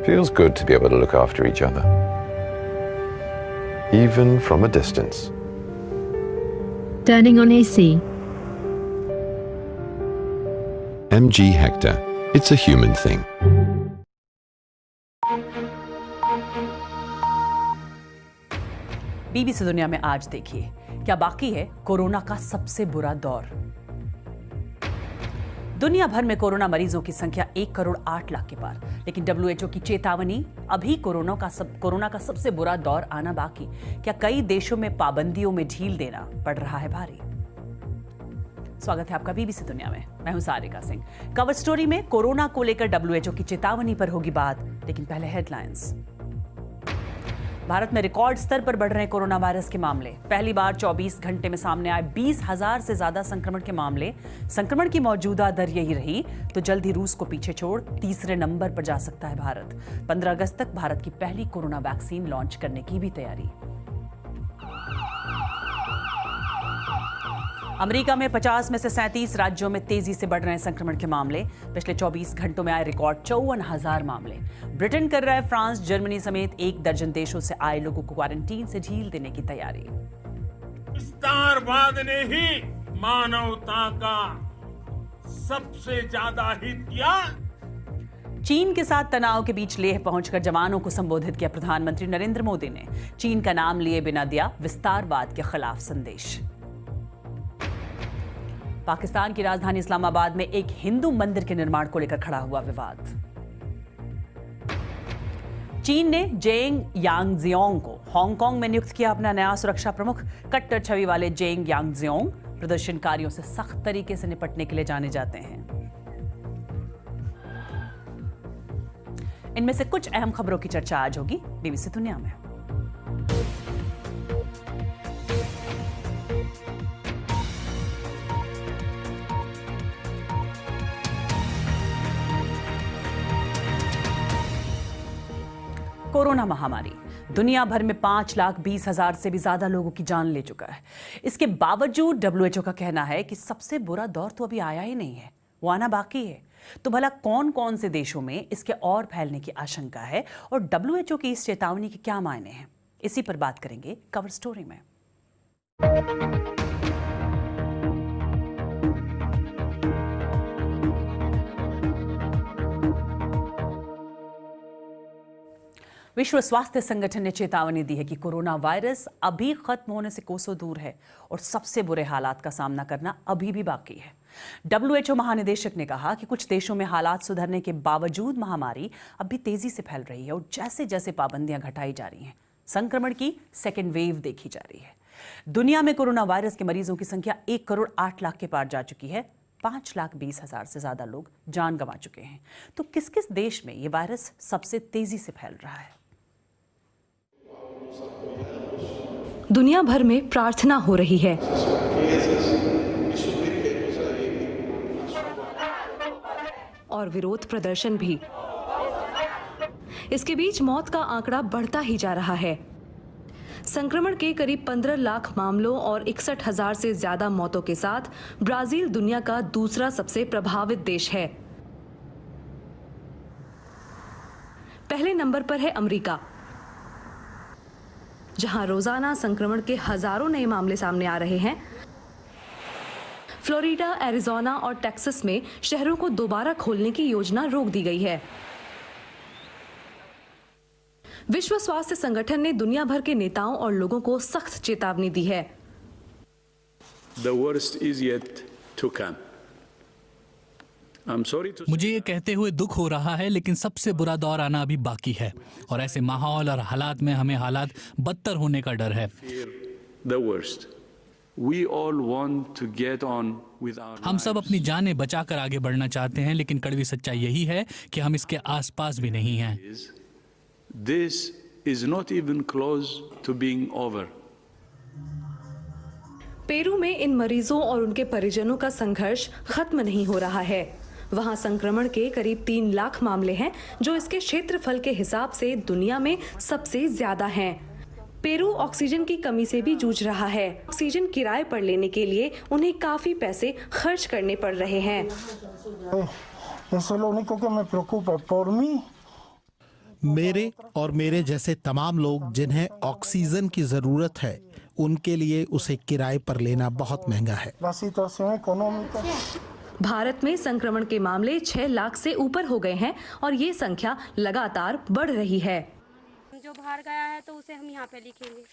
Feels good to be able to look after each other, even from a distance. Turning on AC. MG Hector. It's a human thing. BBC दुनिया में आज देखिए, क्या बाकी है corona का सबसे बुरा दौर। दुनिया भर में कोरोना मरीजों की संख्या 1 करोड़ 8 लाख के पार, लेकिन WHO की चेतावनी, अभी कोरोना का सबसे बुरा दौर आना बाकी। क्या कई देशों में पाबंदियों में ढील देना पड़ रहा है भारी। स्वागत है आपका बीबीसी दुनिया में, मैं हूं सारिका सिंह। कवर स्टोरी में कोरोना को लेकर WHO की चेतावनी पर होगी बात, लेकिन पहले हेडलाइंस। भारत में रिकॉर्ड स्तर पर बढ़ रहे हैं कोरोना वायरस के मामले। पहली बार 24 घंटे में सामने आए 20,000 से ज्यादा संक्रमण के मामले। संक्रमण की मौजूदा दर यही रही तो जल्द ही रूस को पीछे छोड़ तीसरे नंबर पर जा सकता है भारत। 15 अगस्त तक भारत की पहली कोरोना वैक्सीन लॉन्च करने की भी तैयारी। अमेरिका में 50 में से 37 राज्यों में तेजी से बढ़ रहे हैं संक्रमण के मामले। पिछले 24 घंटों में आए रिकॉर्ड 54,000 मामले। ब्रिटेन कर रहा है फ्रांस, जर्मनी समेत 1 दर्जन देशों से आए लोगों को क्वारंटीन से ढील देने की तैयारी। विस्तारवाद ने ही मानवता का सबसे ज्यादा हित किया। चीन के साथ तनाव के बीच लेह पहुंचकर जवानों को संबोधित किया प्रधानमंत्री नरेंद्र मोदी ने। चीन का नाम लिए बिना दिया विस्तारवाद के खिलाफ संदेश। पाकिस्तान की राजधानी इस्लामाबाद में एक हिंदू मंदिर के निर्माण को लेकर खड़ा हुआ विवाद। चीन ने जेंग यांगजियोंग को हांगकांग में नियुक्त किया अपना नया सुरक्षा प्रमुख। कट्टर छवि वाले जेंग यांगजियोंग प्रदर्शनकारियों से सख्त तरीके से निपटने के लिए जाने जाते हैं। इनमें से कुछ अहम खबरों की चर्चा आज होगी बीबीसी दुनिया में। कोरोना महामारी दुनिया भर में 5,20,000 से भी ज्यादा लोगों की जान ले चुका है। इसके बावजूद WHO का कहना है कि सबसे बुरा दौर तो अभी आया ही नहीं है, वो आना बाकी है। तो भला कौन कौन से देशों में इसके और फैलने की आशंका है और WHO की इस चेतावनी के क्या मायने हैं, इसी पर बात करेंगे कवर स्टोरी में। विश्व स्वास्थ्य संगठन ने चेतावनी दी है कि कोरोना वायरस अभी खत्म होने से कोसों दूर है और सबसे बुरे हालात का सामना करना अभी भी बाकी है। WHO महानिदेशक ने कहा कि कुछ देशों में हालात सुधरने के बावजूद महामारी अब भी तेजी से फैल रही है और जैसे जैसे पाबंदियां घटाई जा रही हैं, संक्रमण की सेकेंड वेव देखी जा रही है। दुनिया में कोरोना वायरस के मरीजों की संख्या 1 करोड़ 8 लाख के पार जा चुकी है। 5,20,000 से ज्यादा लोग जान गंवा चुके हैं। तो किस किस देश में ये वायरस सबसे तेजी से फैल रहा है? दुनिया भर में प्रार्थना हो रही है। और विरोध प्रदर्शन भी। इसके बीच मौत का आंकड़ा बढ़ता ही जा रहा है। संक्रमण के करीब 15 लाख मामलों और 61,000 से ज्यादा मौतों के साथ ब्राजील दुनिया का दूसरा सबसे प्रभावित देश है। पहले नंबर पर है अमेरिका, जहां रोजाना संक्रमण के हजारों नए मामले सामने आ रहे हैं। फ्लोरिडा, एरिजोना और टेक्सास में शहरों को दोबारा खोलने की योजना रोक दी गई है। विश्व स्वास्थ्य संगठन ने दुनिया भर के नेताओं और लोगों को सख्त चेतावनी दी है। The worst is yet to come. मुझे ये कहते हुए दुख हो रहा है, लेकिन सबसे बुरा दौर आना अभी बाकी है और ऐसे माहौल और हालात में हमें हालात बदतर होने का डर है। हम सब अपनी जानें बचाकर आगे बढ़ना चाहते हैं, लेकिन कड़वी सच्चाई यही है कि हम इसके आसपास भी नहीं हैं। This is not even close to being over. Peru में इन मरीजों और उनके परिजनों का संघर्ष खत्म नहीं हो रहा है। वहां संक्रमण के करीब 3 लाख मामले हैं, जो इसके क्षेत्रफल के हिसाब से दुनिया में सबसे ज्यादा हैं। पेरू ऑक्सीजन की कमी से भी जूझ रहा है। ऑक्सीजन किराए पर लेने के लिए उन्हें काफी पैसे खर्च करने पड़ रहे हैं। मेरे और मेरे जैसे तमाम लोग जिन्हें ऑक्सीजन की जरूरत है, उनके लिए उसे किराए पर लेना बहुत महंगा है। भारत में संक्रमण के मामले 6 लाख से ऊपर हो गए हैं और ये संख्या लगातार बढ़ रही है। जो बाहर गया है तो उसे हम यहाँ पे लिखेंगे।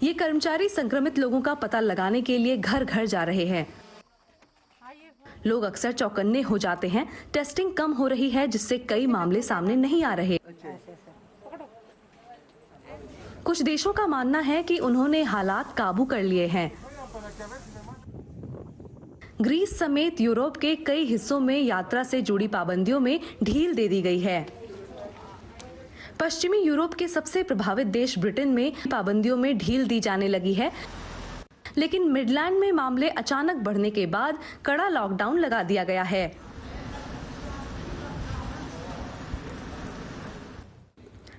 ये कर्मचारी संक्रमित लोगों का पता लगाने के लिए घर घर जा रहे हैं। लोग अक्सर चौकन्ने हो जाते हैं। टेस्टिंग कम हो रही है, जिससे कई मामले सामने नहीं आ रहे। कुछ देशों का मानना है कि उन्होंने हालात काबू कर लिए हैं। ग्रीस समेत यूरोप के कई हिस्सों में यात्रा से जुड़ी पाबंदियों में ढील दे दी गई है। पश्चिमी यूरोप के सबसे प्रभावित देश ब्रिटेन में पाबंदियों में ढील दी जाने लगी है, लेकिन मिडलैंड में मामले अचानक बढ़ने के बाद कड़ा लॉकडाउन लगा दिया गया है।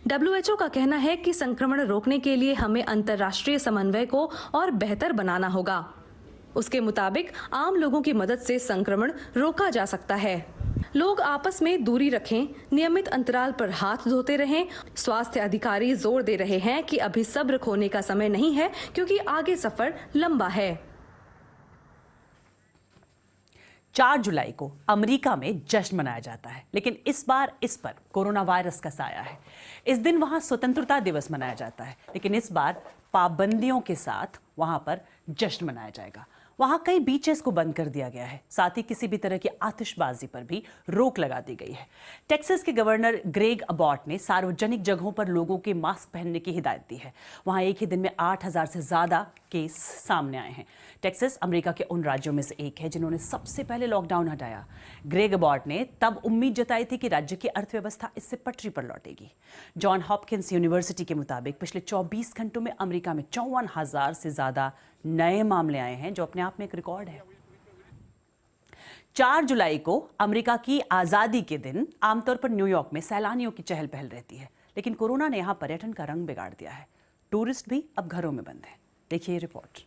WHO का कहना है कि संक्रमण रोकने के लिए हमें अंतर्राष्ट्रीय समन्वय को और बेहतर बनाना होगा। उसके मुताबिक आम लोगों की मदद से संक्रमण रोका जा सकता है। लोग आपस में दूरी रखें, नियमित अंतराल पर हाथ धोते रहें। स्वास्थ्य अधिकारी जोर दे रहे हैं कि अभी सब्र खोने का समय नहीं है, क्योंकि आगे सफर लंबा है। 4 जुलाई को अमेरिका में जश्न मनाया जाता है, लेकिन इस बार इस पर कोरोना वायरस का साया है। इस दिन वहां स्वतंत्रता दिवस मनाया जाता है, लेकिन इस बार पाबंदियों के साथ वहां पर जश्न मनाया जाएगा। वहां कई बीचेस को बंद कर दिया गया है, साथ ही किसी भी तरह की आतिशबाजी पर भी रोक लगा दी गई है। टेक्सास के गवर्नर ग्रेग अबॉट ने सार्वजनिक जगहों पर लोगों के मास्क पहनने की हिदायत दी है। वहां एक ही दिन में 8,000 से ज्यादा केस सामने आए हैं। टेक्सास अमेरिका के उन राज्यों में से एक है जिन्होंने सबसे पहले लॉकडाउन हटाया। ग्रेग अबॉट ने तब उम्मीद जताई थी कि राज्य की अर्थव्यवस्था इससे पटरी पर लौटेगी। जॉन हॉपकिंस यूनिवर्सिटी के मुताबिक पिछले 24 घंटों में अमेरिका में 54,000 से ज्यादा नए मामले आए हैं, जो अपने आप में एक रिकॉर्ड है। 4 जुलाई को अमेरिका की आजादी के दिन आमतौर पर न्यूयॉर्क में सैलानियों की चहल पहल रहती है, लेकिन कोरोना ने यहां पर्यटन का रंग बिगाड़ दिया है। टूरिस्ट भी अब घरों में बंद हैं। देखिए रिपोर्ट।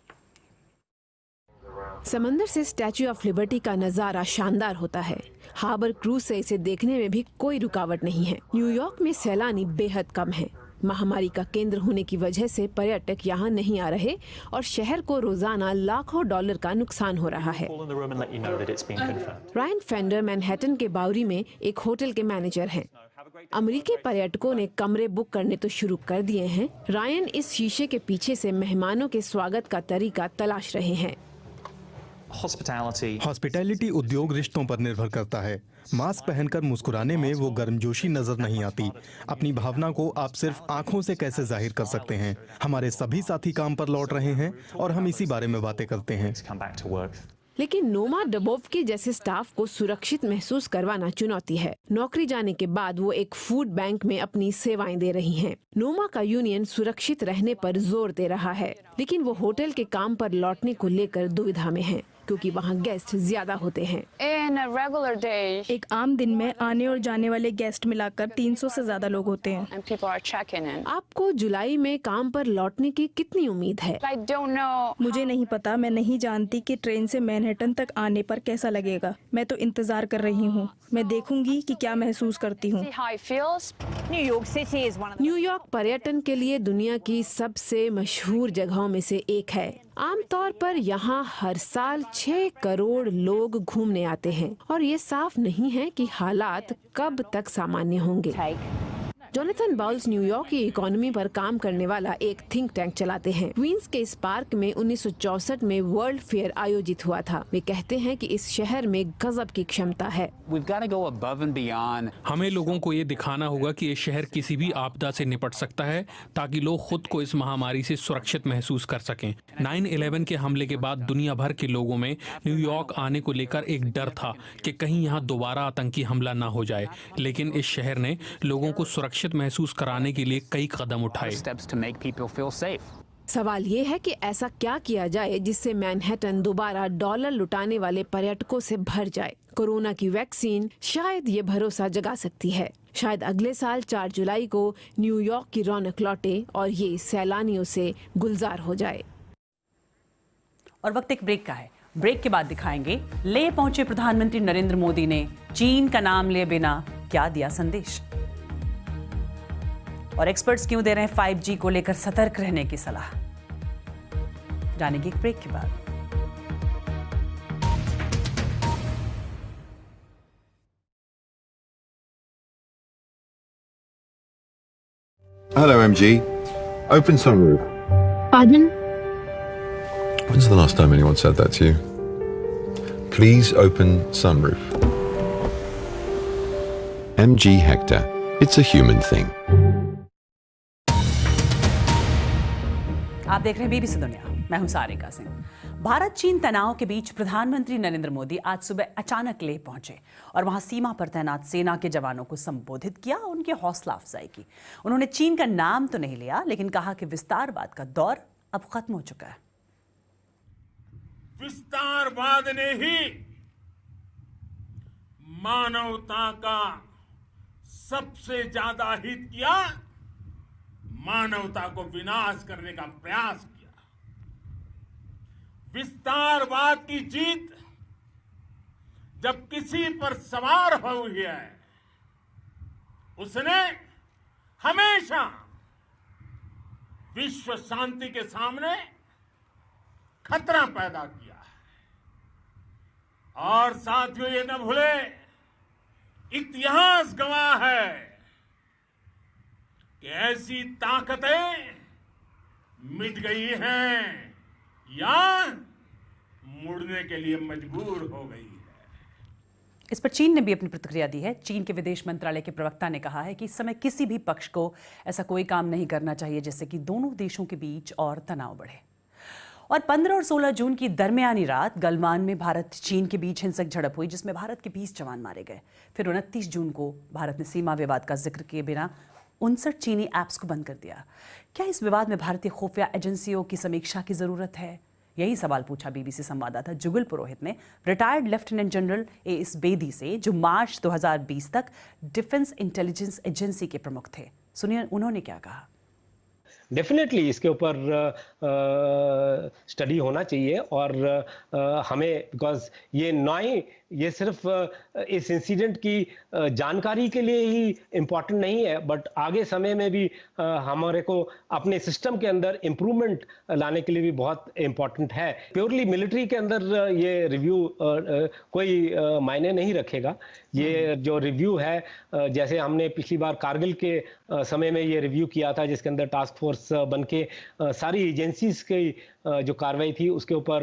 समंदर से स्टैच्यू ऑफ लिबर्टी का नजारा शानदार होता है। हार्बर क्रूज से इसे देखने में भी कोई रुकावट नहीं है। न्यूयॉर्क में सैलानी बेहद कम है। महामारी का केंद्र होने की वजह से पर्यटक यहाँ नहीं आ रहे और शहर को रोजाना लाखों डॉलर का नुकसान हो रहा है। रायन फेंडर मैनहट्टन के बाउरी में एक होटल के मैनेजर हैं। अमेरिकी पर्यटकों ने कमरे बुक करने तो शुरू कर दिए हैं। रायन इस शीशे के पीछे से मेहमानों के स्वागत का तरीका तलाश रहे हैं। हॉस्पिटैलिटी उद्योग रिश्तों पर निर्भर करता है। मास्क पहनकर मुस्कुराने में वो गर्मजोशी नजर नहीं आती। अपनी भावना को आप सिर्फ आंखों से कैसे जाहिर कर सकते हैं। हमारे सभी साथी काम पर लौट रहे हैं और हम इसी बारे में बातें करते हैं। लेकिन नोमा डबोव्स्की जैसे स्टाफ को सुरक्षित महसूस करवाना चुनौती है। नौकरी जाने के बाद वो एक फूड बैंक में अपनी सेवाएं दे रही हैं। नोमा का यूनियन सुरक्षित रहने पर जोर दे रहा है, लेकिन वो होटल के काम पर लौटने को लेकर दुविधा में है, क्योंकि वहाँ गेस्ट ज्यादा होते हैं। एक आम दिन में आने और जाने वाले गेस्ट मिलाकर 300 से ज्यादा लोग होते हैं। आपको जुलाई में काम पर लौटने की कितनी उम्मीद है? मुझे नहीं पता। मैं नहीं जानती कि ट्रेन से मैनहट्टन तक आने पर कैसा लगेगा। मैं तो इंतजार कर रही हूँ। मैं देखूंगी कि क्या महसूस करती हूँ। न्यूयॉर्क पर्यटन के लिए दुनिया की सबसे मशहूर जगहों में से एक है। आमतौर पर यहाँ हर साल 6 करोड़ लोग घूमने आते हैं और ये साफ नहीं है कि हालात कब तक सामान्य होंगे। जोनाथन बाउल्स न्यूयॉर्क की इकोनॉमी पर काम करने वाला एक थिंक टैंक चलाते हैं। क्वींस के इस पार्क में 1964 में वर्ल्ड फेयर आयोजित हुआ था। वे कहते हैं कि इस शहर में गजब की क्षमता है। हमें लोगों को ये दिखाना होगा कि ये शहर किसी भी आपदा से निपट सकता है, ताकि लोग खुद को इस महामारी से सुरक्षित महसूस कर सकें। 9/11 के हमले के बाद दुनिया भर के लोगों में न्यूयॉर्क आने को लेकर एक डर था कि कहीं यहाँ दोबारा आतंकी हमला ना हो जाए, लेकिन इस शहर ने लोगों को सुरक्षित महसूस कराने के लिए कई कदम उठाए। सवाल ये है कि ऐसा क्या किया जाए जिससे मैनहट्टन दोबारा डॉलर लुटाने वाले पर्यटकों से भर जाए। कोरोना की वैक्सीन शायद ये भरोसा जगा सकती है। शायद अगले साल 4 जुलाई को न्यूयॉर्क की रौनक लौटे और ये सैलानियों से गुलजार हो जाए। और वक्त एक ब्रेक का है। ब्रेक के बाद दिखाएंगे ले पहुंचे प्रधानमंत्री नरेंद्र मोदी ने चीन का नाम लिए बिना क्या दिया संदेश। और एक्सपर्ट्स क्यों दे रहे हैं 5G को लेकर सतर्क रहने की सलाह, जानेंगे एक ब्रेक के बाद। Hello, MG. Open sunroof. Pardon? When's the last time anyone said that to you? Please open sunroof. MG Hector. It's a human thing. आप देख रहे हैं बीबीसी दुनिया, मैं हूं सारिका सिंह। भारत चीन तनाव के बीच प्रधानमंत्री नरेंद्र मोदी आज सुबह अचानक लेह पहुंचे और वहां सीमा पर तैनात सेना के जवानों को संबोधित किया, उनकी हौसला अफजाई की। उन्होंने चीन का नाम तो नहीं लिया, लेकिन कहा कि विस्तारवाद का दौर अब खत्म हो चुका है। विस्तारवाद ने ही मानवता का सबसे ज्यादा हित किया, मानवता को विनाश करने का प्रयास किया। विस्तारवाद की जीत जब किसी पर सवार हुई है, उसने हमेशा विश्व शांति के सामने खतरा पैदा किया है। और साथियों, ये न भूले, इतिहास गवाह है कि ऐसी ताकतें मिट गई हैं या मुड़ने के लिए मजबूर हो गई है। इस पर चीन ने भी अपनी प्रतिक्रिया दी है। चीन के विदेश मंत्रालय के प्रवक्ता ने कहा है कि इस समय किसी भी पक्ष को ऐसा कोई काम नहीं करना चाहिए जिससे कि दोनों देशों के बीच और तनाव बढ़े। और 15 और 16 जून की दरमियानी रात गलवान में भारत चीन के बीच हिंसक झड़प हुई, जिसमें भारत के 20 जवान मारे गए। फिर 29 जून को भारत ने सीमा विवाद का जिक्र किए बिना 59 चीनी ऐप्स को बंद कर दिया। क्या इस विवाद में भारतीय खुफिया एजेंसियों की समीक्षा की जरूरत है? यही सवाल पूछा बीबीसी संवाददाता जुगल पुरोहित ने retired lieutenant general as Bedi से, जो मार्च 2020 तक डिफेंस इंटेलिजेंस एजेंसी के प्रमुख थे। सुनिए उन्होंने क्या कहा। डेफिनेटली इसके ऊपर स्टडी होना चाहिए और हमें, बिकॉज ये सिर्फ इस इंसिडेंट की जानकारी के लिए ही इम्पॉर्टेंट नहीं है, बट आगे समय में भी हमारे को अपने सिस्टम के अंदर इम्प्रूवमेंट लाने के लिए भी बहुत इम्पॉर्टेंट है। प्योरली मिलिट्री के अंदर ये रिव्यू कोई मायने नहीं रखेगा। ये जो रिव्यू है, जैसे हमने पिछली बार कारगिल के समय में ये रिव्यू किया था, जिसके अंदर टास्क फोर्स बन के सारी एजेंसीज की जो कार्रवाई थी उसके ऊपर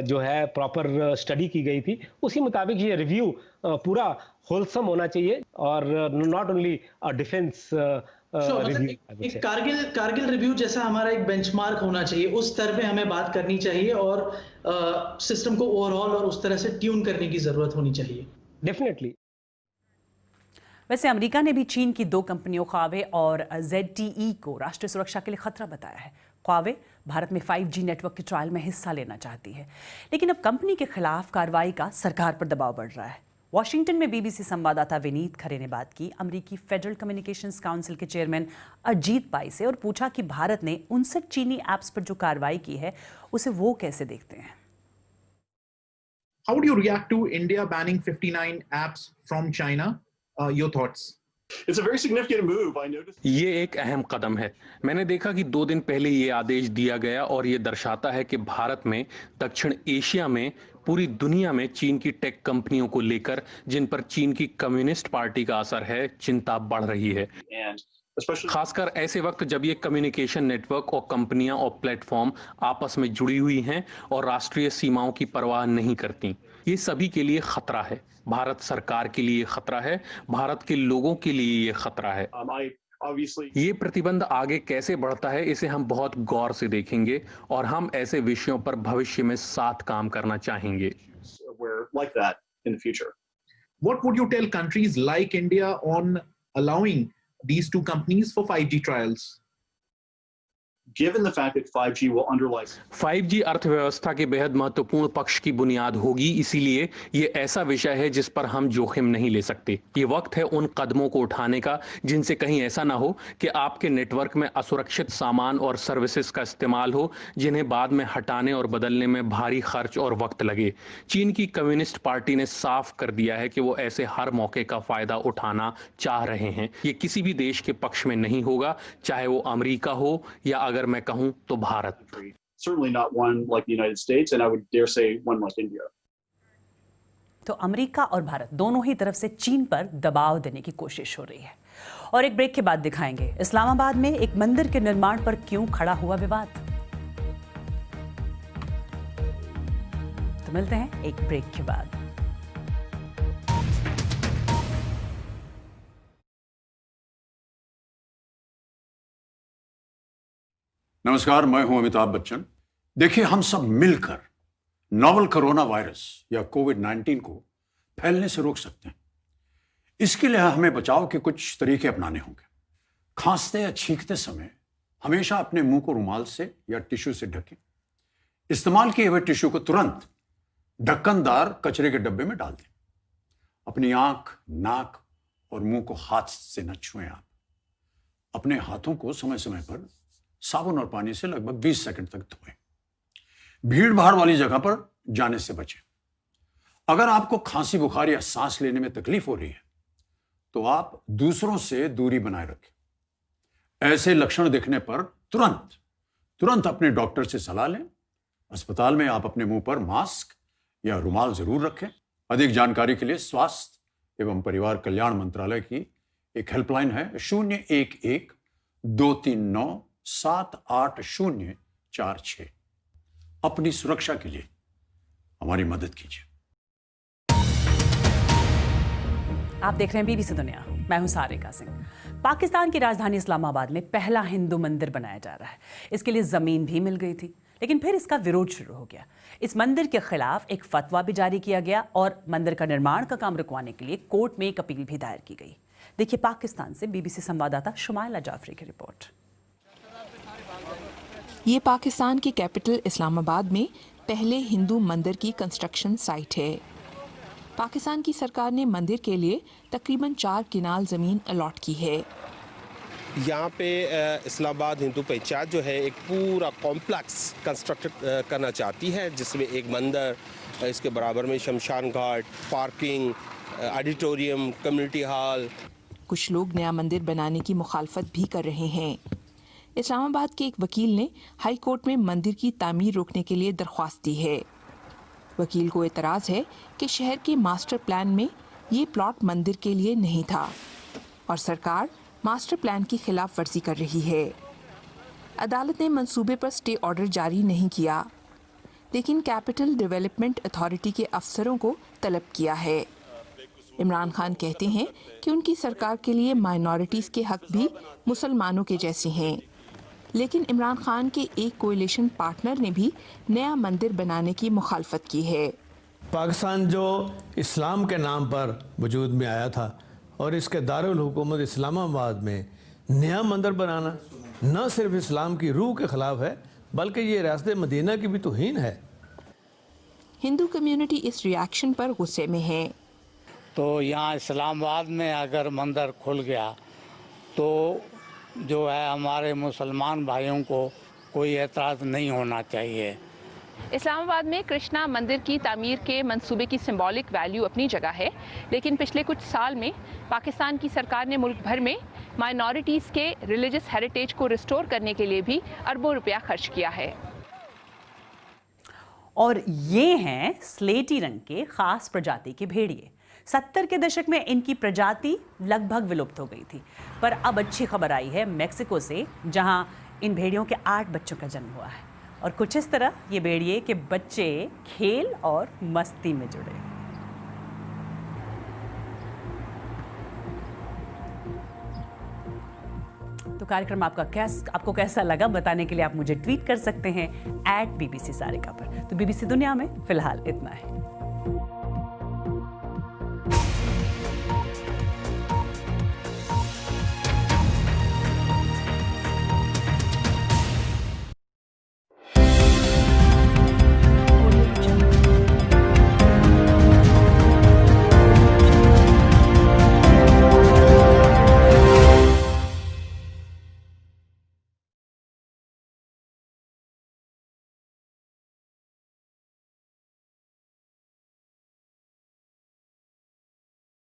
जो है प्रॉपर स्टडी की गई थी, उसी मुताबिक ये रिव्यू पूरा होलसम होना चाहिए और नॉट ओनली डिफेंस एक कारगिल रिव्यू जैसा हमारा एक बेंचमार्क होना चाहिए, उस स्तर पे हमें बात करनी चाहिए और सिस्टम को ओवरऑल और उस तरह से ट्यून करने की जरूरत होनी चाहिए। डेफिनेटली। वैसे अमेरिका ने भी चीन की 2 कंपनियों ख्वावे और ZTE को राष्ट्रीय सुरक्षा के लिए खतरा बताया है। ख्वावे भारत में 5G नेटवर्क के ट्रायल में हिस्सा लेना चाहती है, लेकिन अब कंपनी के खिलाफ कार्रवाई का सरकार पर दबाव बढ़ रहा है। वॉशिंगटन में बीबीसी संवाददाता विनीत खरे ने बात की अमेरिकी फेडरल कम्युनिकेशंस काउंसिल के चेयरमैन अजीत पाई से और पूछा कि भारत ने 59 चीनी ऐप्स पर जो कार्रवाई की है उसे वो कैसे देखते हैं। How would you react to India banning 59 apps from China? Your thoughts? It's a very significant move. I noticed. ये एक अहम कदम है। मैंने देखा कि 2 दिन पहले ये आदेश दिया गया और ये दर्शाता है कि भारत में, दक्षिण एशिया में, पूरी दुनिया में चीन की टेक कंपनियों को लेकर, जिन पर चीन की कम्युनिस्ट पार्टी का असर है, चिंता बढ़ रही है। खासकर ऐसे वक्त जब ये कम्युनिकेशन नेटवर्क और कंपनियां और प्लेटफॉर्म आपस में जुड़ी हुई हैं और राष्ट्रीय सीमाओं की परवाह नहीं करती। ये सभी के लिए खतरा है। भारत सरकार के लिए खतरा है, भारत के लोगों के लिए ये खतरा है। ये प्रतिबंध आगे कैसे बढ़ता है इसे हम बहुत गौर से देखेंगे और हम ऐसे विषयों पर भविष्य में साथ काम करना चाहेंगे। What would you tell countries like India on allowing these 2 companies for 5G trials? given the fact that 5G will underlie 5G अर्थव्यवस्था के बेहद महत्वपूर्ण पक्ष की बुनियाद होगी, इसीलिए ये ऐसा विषय है जिस पर हम जोखिम नहीं ले सकते। ये वक्त है उन कदमों को उठाने का जिनसे कहीं ऐसा ना हो कि आपके नेटवर्क में असुरक्षित सामान और सर्विसेज का इस्तेमाल हो, जिन्हें बाद में हटाने और बदलने में भारी खर्च और वक्त लगे। चीन की कम्युनिस्ट पार्टी ने साफ कर दिया है कि वो ऐसे हर मौके का फायदा उठाना चाह रहे हैं। ये किसी भी देश के पक्ष में नहीं होगा, चाहे वो अमेरिका हो या अगर मैं कहूं तो Bharat. certainly not one like the United States, and I would dare say one like India. तो अमेरिका और भारत दोनों ही तरफ से चीन पर दबाव देने की कोशिश हो रही है। और एक ब्रेक के बाद दिखाएंगे इस्लामाबाद में एक मंदिर के निर्माण पर क्यों खड़ा हुआ विवाद। तो मिलते हैं एक ब्रेक के बाद। नमस्कार, मैं हूं अमिताभ बच्चन। देखिए, हम सब मिलकर नोवल कोरोना वायरस या कोविड-19 को फैलने से रोक सकते हैं। इसके लिए हमें बचाव के कुछ तरीके अपनाने होंगे। खांसते या छींकते समय हमेशा अपने मुंह को रुमाल से या टिश्यू से ढकें। इस्तेमाल किए हुए टिश्यू को तुरंत ढक्कनदार कचरे के डब्बे में डाल दें। अपनी आंख, नाक और मुंह को हाथ से न छुएं। आप अपने हाथों को समय समय पर साबुन और पानी से लगभग 20 सेकंड तक धोएं। भीड़ भाड़ वाली जगह पर जाने से बचें। अगर आपको खांसी, बुखार या सांस लेने में तकलीफ हो रही है तो आप दूसरों से दूरी बनाए रखें। ऐसे लक्षण दिखने पर तुरंत अपने डॉक्टर से सलाह लें। अस्पताल में आप अपने मुंह पर मास्क या रुमाल जरूर रखें। अधिक जानकारी के लिए स्वास्थ्य एवं परिवार कल्याण मंत्रालय की एक हेल्पलाइन है 011-239-78046। अपनी सुरक्षा के लिए हमारी मदद कीजिए। आप देख रहे हैं बीबीसी दुनिया, मैं हूं सारिका सिंह। पाकिस्तान की राजधानी इस्लामाबाद में पहला हिंदू मंदिर बनाया जा रहा है। इसके लिए जमीन भी मिल गई थी, लेकिन फिर इसका विरोध शुरू हो गया। इस मंदिर के खिलाफ एक फतवा भी जारी किया गया और मंदिर का निर्माण का काम रुकवाने के लिए कोर्ट में एक अपील भी दायर की गई। देखिए पाकिस्तान से बीबीसी संवाददाता शुमाइला जाफरी की रिपोर्ट। ये पाकिस्तान की कैपिटल इस्लामाबाद में पहले हिंदू मंदिर की कंस्ट्रक्शन साइट है। पाकिस्तान की सरकार ने मंदिर के लिए तकरीबन 4 किनाल ज़मीन अलॉट की है। यहाँ पे इस्लामाबाद हिंदू पंचायत जो है एक पूरा कॉम्प्लेक्स कंस्ट्रक्ट करना चाहती है, जिसमें एक मंदिर, इसके बराबर में शमशान घाट, पार्किंग, ऑडिटोरियम, कम्युनिटी हॉल। कुछ लोग नया मंदिर बनाने की मुखालफत भी कर रहे हैं। इस्लामाबाद के एक वकील ने हाई कोर्ट में मंदिर की तामीर रोकने के लिए दरख्वास्त दी है। वकील को एतराज़ है कि शहर के मास्टर प्लान में ये प्लॉट मंदिर के लिए नहीं था और सरकार मास्टर प्लान की खिलाफ वर्जी कर रही है। अदालत ने मंसूबे पर स्टे ऑर्डर जारी नहीं किया, लेकिन कैपिटल डेवलपमेंट अथॉरिटी के अफसरों को तलब किया है। इमरान खान कहते हैं कि उनकी सरकार के लिए माइनॉरिटीज़ के हक भी मुसलमानों के जैसे हैं, लेकिन इमरान खान के एक कोएलिशन पार्टनर ने भी नया मंदिर बनाने की मुखालफत की है। पाकिस्तान जो इस्लाम के नाम पर वजूद में आया था और इसके दारुल हुकूमत इस्लामाबाद में नया मंदिर बनाना न सिर्फ इस्लाम की रूह के खिलाफ है, बल्कि ये रियासत मदीना की भी तौहीन है। हिंदू कम्युनिटी इस रिएक्शन पर गुस्से में है। तो यहाँ इस्लामाबाद में अगर मंदिर खुल गया तो जो है हमारे मुसलमान भाइयों को कोई एतराज़ नहीं होना चाहिए। इस्लामाबाद में कृष्णा मंदिर की तामीर के मंसूबे की सिंबॉलिक वैल्यू अपनी जगह है, लेकिन पिछले कुछ साल में पाकिस्तान की सरकार ने मुल्क भर में माइनॉरिटीज़ के रिलीजियस हेरिटेज को रिस्टोर करने के लिए भी अरबों रुपया खर्च किया है। और ये हैं स्लेटी रंग के खास प्रजाति के भेड़िए। 70 के दशक में इनकी प्रजाति लगभग विलुप्त हो गई थी, पर अब अच्छी खबर आई है मेक्सिको से, जहां इन भेड़ियों के 8 बच्चों का जन्म हुआ है। और कुछ इस तरह ये भेड़िए के बच्चे खेल और मस्ती में जुड़े। तो कार्यक्रम आपको कैसा लगा बताने के लिए आप मुझे ट्वीट कर सकते हैं @BBC सारिका पर। तो BBC दुनिया में फिलहाल इतना है।